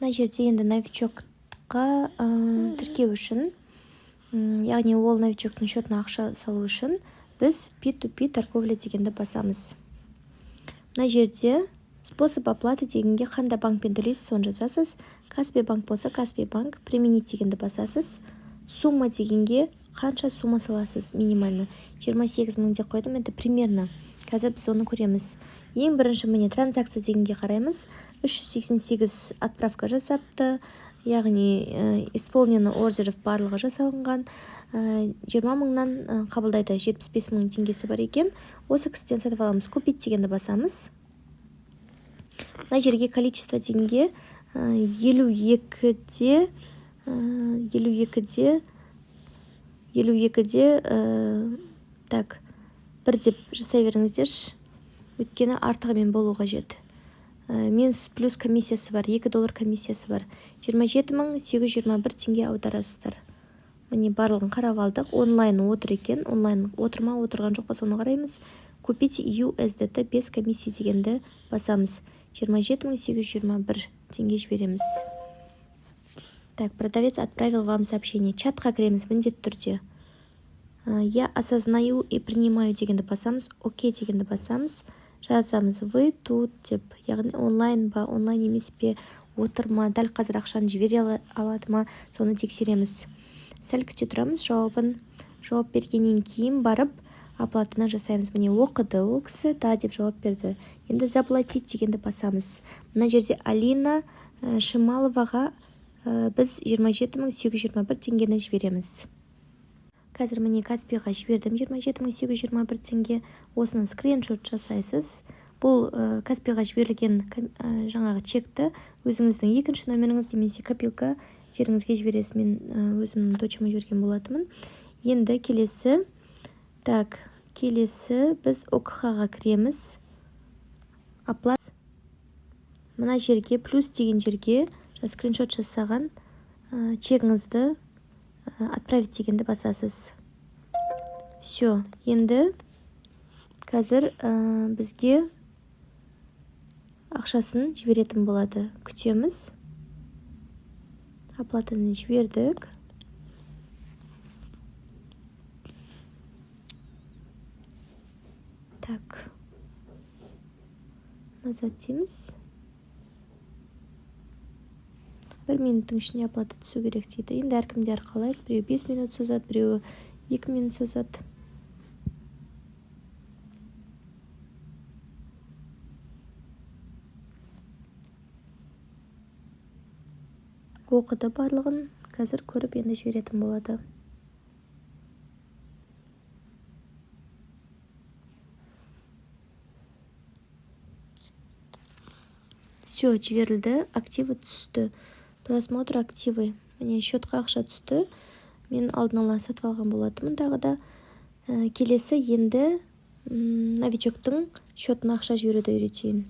Мына жерде енді новичокқа тіркеу үшін, яғни ол новичоктың счетына ақша салу үшін біз P2P торговля дегенді басамыз. Мына жерде способ оплаты дегенге қандай банкпен төлейсіз, соны жазасыз. Каспи банк болса, Каспи банк, применить дегенді басасыз. Сумма дегенге қанша сумма саласыз минимальны. 28 мың деп қойдым, енді примерно. Қазір біз оны көреміз. Ең бірінші міне транзакция дегенге қараймыз. 388 отправка жасапты, яғни исполнены ордеров барлығы жасалынған. 20 мыңнан қабылдайды, 75 мың теңгесі бар екен. Осы кісіден сатып аламыз. Купить дегенді басамыз. Мына жерге количество дегенге 52-де так, бір деп жасай беріңіздерші. Өйткені артығымен болу қажет. Минус плюс комиссиясы бар, $2 комиссиясы бар. 27.821 теңге аударасыздар. Міне барлығын қарап алдық. Онлайн отыр екен. Онлайн отырма, отырған жоқ па, соны қараймыз. Купить USDT без комиссия дегенді басамыз. 27.821 теңге жібереміз. Так, продавец отправил вам сообщение. Чатқа кіреміз міндетті түрде. Я осознаю и принимаю дегенді басамыз. Окей дегенді басамыз. Жазамыз вы тут деп. Яғни онлайн ба, онлайн емес пе, отырма, дәл қазір ақшаны жібере алады ма, соны тексереміз. Сәл күте тұрамыз, жауап бергеннен кейін барып оплатаны жасаймыз. Міне оқыды ол кісі, да деп жауап берді. Енді заплатить дегенді басамыз. Мына жерде Алина Шималоваға біз 27.821 теңгені жібереміз. Қазір міне Каспиға жібердім 27.821 теңге. Осыны скриншот жасайсыз. Бұл Каспиға жіберілген жаңағы чекті өзіңіздің екінші номеріңіз немесе копилка жеріңізге жібересіз. Мен өзімнің дочыма жіберген болатымын. Енді келесі біз ОКХ-ға кіреміз. Оплат. Мына жерге плюс деген жерге скриншот жасаған чегіңізді отправить дегенді басасыз. Все, енді қазір бізге ақшасын жіберетін болады. Күтеміз. Оплатаны жібердік. Так. Назад дейміз. 1 минуттың ішінде оплата түсу керек дейді. Енді әркімде әрқалайды. Біреу 5 минут созады, біреу 2 минут созады. Оқыды барлығын. Қазір көріп енді жіберетін болады. Все, жіберілді. Активі түсті. Просмотр активы. Міне счетқа ақша түсті. Мен алдын ала сатып алған болатымын тағы да. Келесі енді новичоктың счетына ақша жіберуді үйретейін.